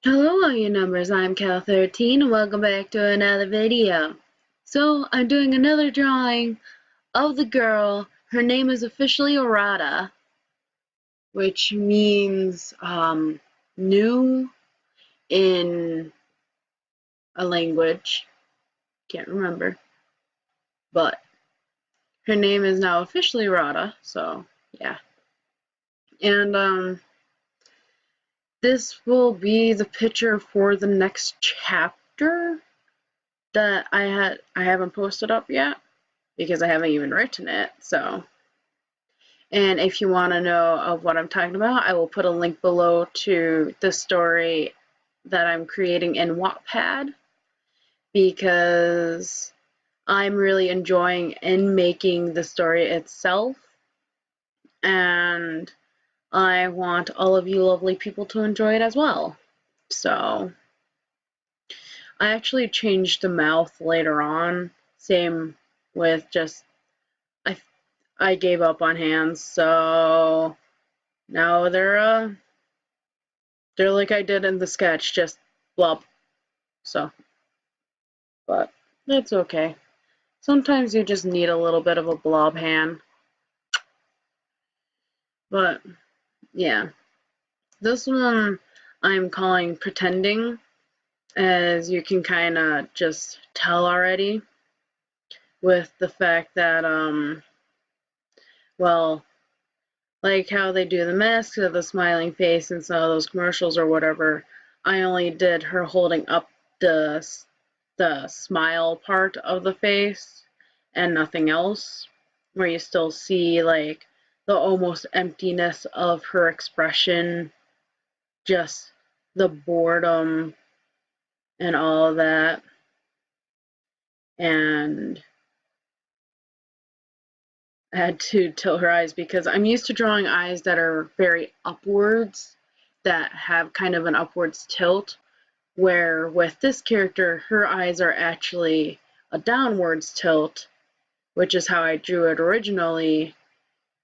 Hello all you numbers, I'm Cal13 and welcome back to another video. So I'm doing another drawing of the girl. Her name is officially Arata, which means new in a language. Can't remember. But her name is now officially Arata, so yeah. And this will be the picture for the next chapter that I haven't posted up yet, because I haven't even written it. So, and if you want to know of what I'm talking about, I will put a link below to the story that I'm creating in Wattpad, because I'm really enjoying in making the story itself, and I want all of you lovely people to enjoy it as well. So I actually changed the mouth later on, same with just I I gave up on hands, so now they're like I did in the sketch, just blob. So, but it's okay. Sometimes you just need a little bit of a blob hand. But yeah, this one I'm calling pretending, as you can kind of just tell already with the fact that well, like how they do the masks of the smiling face in some of those commercials or whatever. I only did her holding up the smile part of the face and nothing else, where you still see like the almost emptiness of her expression, just the boredom and all of that. And I had to tilt her eyes because I'm used to drawing eyes that are very upwards, that have kind of an upwards tilt, where with this character, her eyes are actually a downwards tilt, which is how I drew it originally.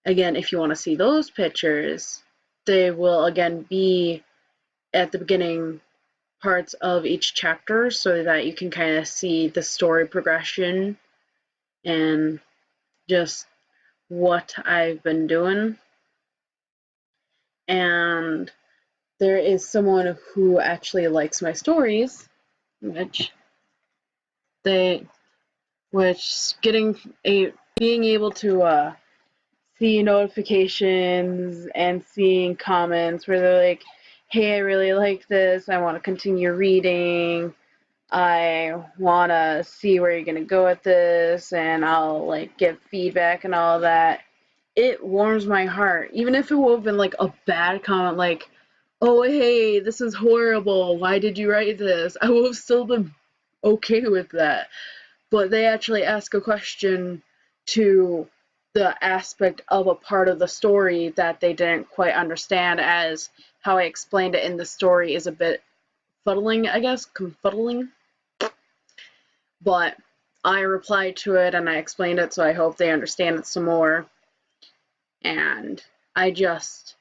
Again, if you want to see those pictures, they will again be at the beginning parts of each chapter so that you can kind of see the story progression and just what I've been doing. And there is someone who actually likes my stories, which they which getting a being able to see notifications and seeing comments where they're like, hey, I really like this, I want to continue reading, I want to see where you're going to go with this, and I'll like give feedback and all that. It warms my heart. Even if it would have been like a bad comment, like, oh, hey, this is horrible, why did you write this? I would have still been okay with that. But they actually ask a question to the aspect of a part of the story that they didn't quite understand, as how I explained it in the story is a bit fuddling, I guess, confuddling. But I replied to it and I explained it, so I hope they understand it some more. And I just,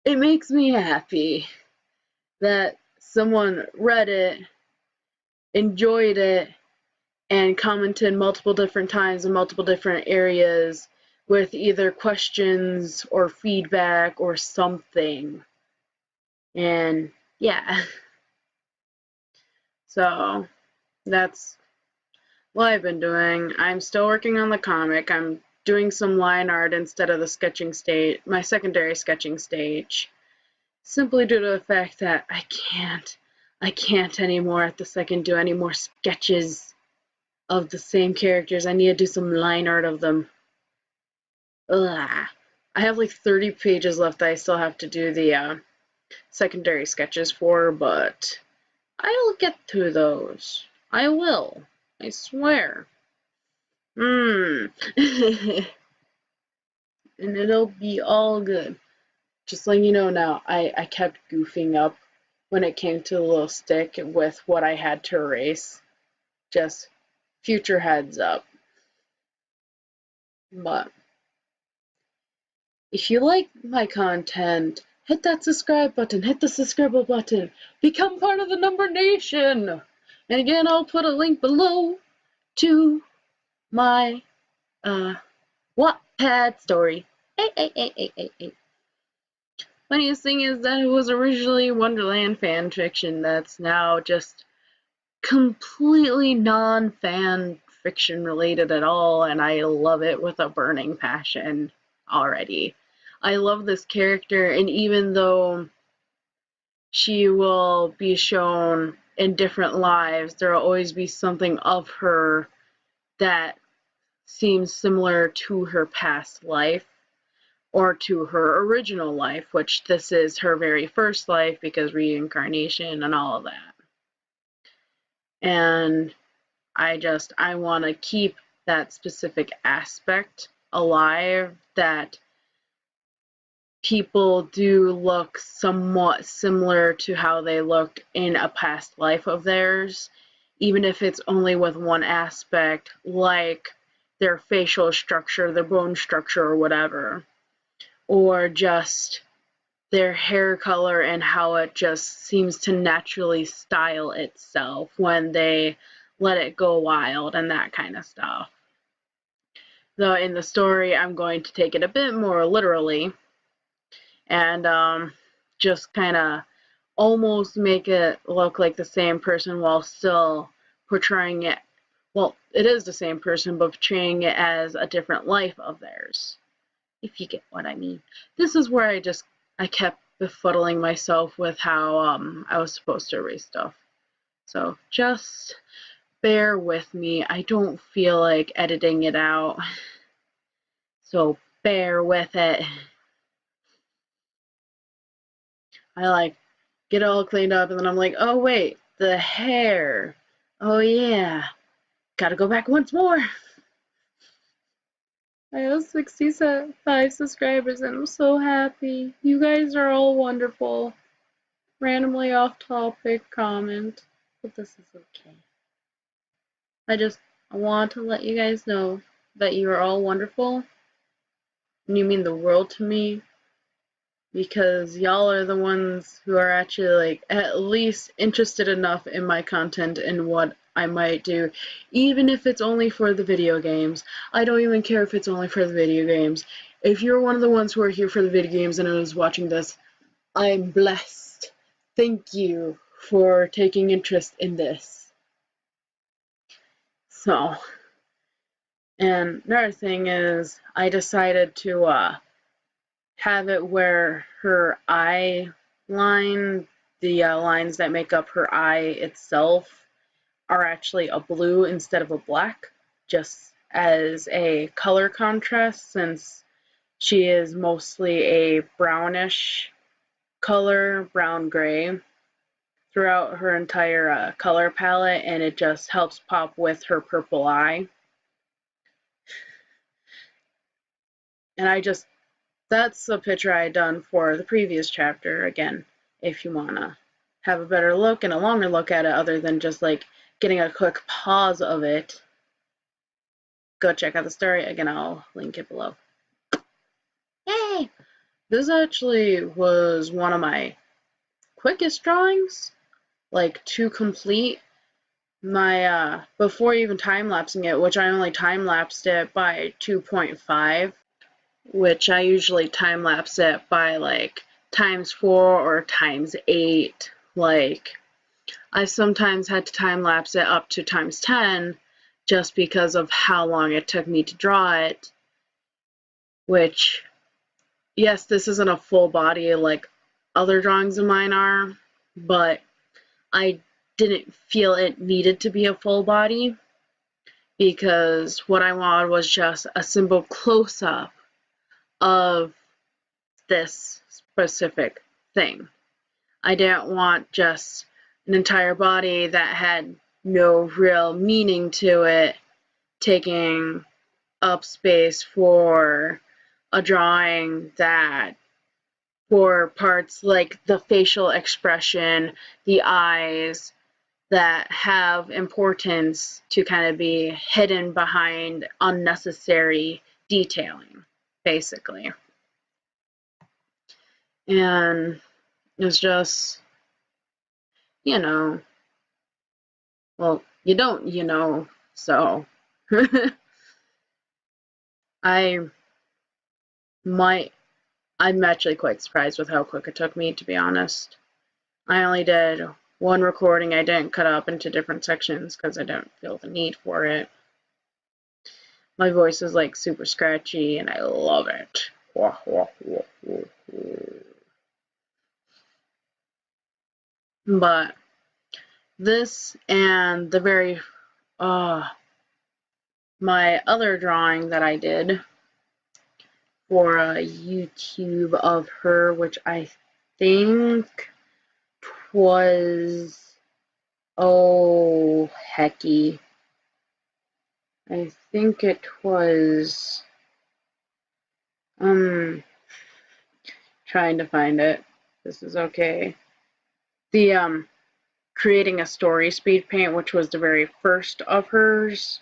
it makes me happy that someone read it, enjoyed it, and commented multiple different times in multiple different areas with either questions or feedback or something. And yeah, so that's what I've been doing. I'm still working on the comic. I'm doing some line art instead of the sketching stage, my secondary sketching stage, simply due to the fact that I can't anymore at the second do any more sketches of the same characters. I need to do some line art of them. Ugh. I have like 30 pages left that I still have to do the secondary sketches for, but I'll get to those. I will. I swear. And it'll be all good. Just letting you know now, I kept goofing up when it came to the little stick with what I had to erase. Just future heads up. But if you like my content, hit that subscribe button, hit the subscribe button, become part of the Number Nation. And again, I'll put a link below to my Wattpad story. Hey. Funniest thing is that it was originally Wonderland fan fiction that's now just completely non-fan fiction related at all, and I love it with a burning passion already. I love this character, and even though she will be shown in different lives, there will always be something of her that seems similar to her past life or to her original life, which this is her very first life because reincarnation and all of that. And I want to keep that specific aspect alive, that people do look somewhat similar to how they looked in a past life of theirs, even if it's only with one aspect, like their facial structure, their bone structure, or whatever, or just their hair color and how it just seems to naturally style itself when they let it go wild and that kind of stuff. Though in the story, I'm going to take it a bit more literally and just kind of almost make it look like the same person while still portraying it. Well, it is the same person, but portraying it as a different life of theirs, if you get what I mean. This is where I kept befuddling myself with how I was supposed to erase stuff. So just bear with me. I don't feel like editing it out, so bear with it. I get it all cleaned up, and then I'm like, oh wait, the hair. Oh yeah, gotta go back once more. I have 65 subscribers and I'm so happy. You guys are all wonderful. Randomly off topic comment, but this is okay. I want to let you guys know that you are all wonderful and you mean the world to me, because y'all are the ones who are actually at least interested enough in my content and what I might do, even if it's only for the video games. I don't even care if it's only for the video games. If you're one of the ones who are here for the video games and is watching this, I'm blessed. Thank you for taking interest in this. So, and another thing is, I decided to have it where her eye line, the lines that make up her eye itself, are actually a blue instead of a black, just as a color contrast, since she is mostly a brownish color, brown-gray, throughout her entire color palette, and it just helps pop with her purple eye. And that's a picture I had done for the previous chapter. Again, if you want to have a better look and a longer look at it other than just getting a quick pause of it, go check out the story. Again, I'll link it below. Yay! This actually was one of my quickest drawings, to complete. My before even time-lapsing it, which I only time-lapsed it by 2.5, which I usually time-lapse it by ×4 or ×8. I sometimes had to time-lapse it up to ×10 just because of how long it took me to draw it, which, yes, this isn't a full body like other drawings of mine are, but I didn't feel it needed to be a full body because what I wanted was just a simple close-up of this specific thing. I didn't want just an entire body that had no real meaning to it, taking up space for a drawing that, for parts like the facial expression, the eyes, that have importance to kind of be hidden behind unnecessary detailing, basically. And it's just, well, you don't, so I'm actually quite surprised with how quick it took me, to be honest. I only did one recording. I didn't cut up into different sections because I don't feel the need for it. My voice is like super scratchy and I love it. But this and the my other drawing that I did for a YouTube of her, which I think was, oh hecky, I think it was, trying to find it. This is okay. The creating a story speed paint, which was the very first of hers.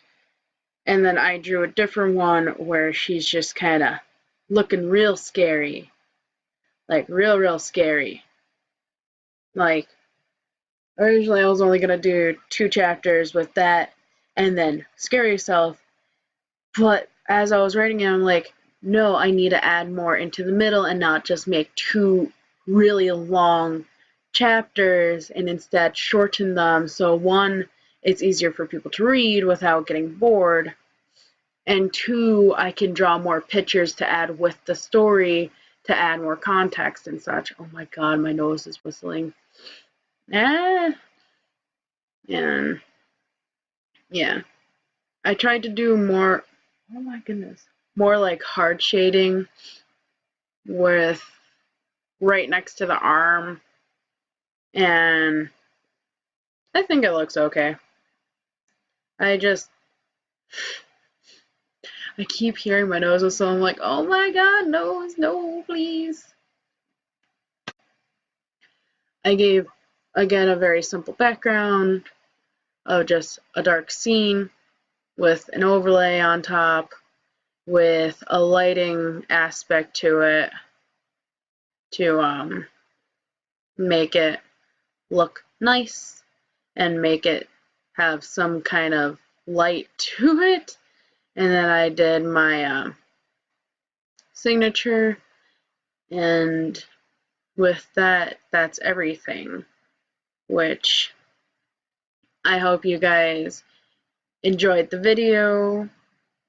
And then I drew a different one where she's just kind of looking real scary. Like real scary. Like originally I was only going to do 2 chapters with that and then Scare Yourself. But as I was writing it, I'm like, no, I need to add more into the middle and not just make 2 really long chapters and instead shorten them. So 1, it's easier for people to read without getting bored. And 2, I can draw more pictures to add with the story to add more context and such. Oh my god, my nose is whistling. And yeah, I tried to do more, oh my goodness, more like hard shading with right next to the arm, and I think it looks okay. I keep hearing my nose whistle. I'm like, oh my god, nose, no, please. I gave, again, a very simple background of just a dark scene with an overlay on top with a lighting aspect to it to make it look nice and make it have some kind of light to it. And then I did my signature, and with that, that's everything, which I hope you guys enjoyed the video.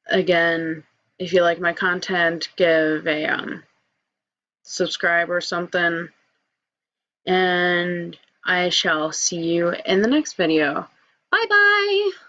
Again, if you like my content, give a subscribe or something, and I shall see you in the next video. Bye bye!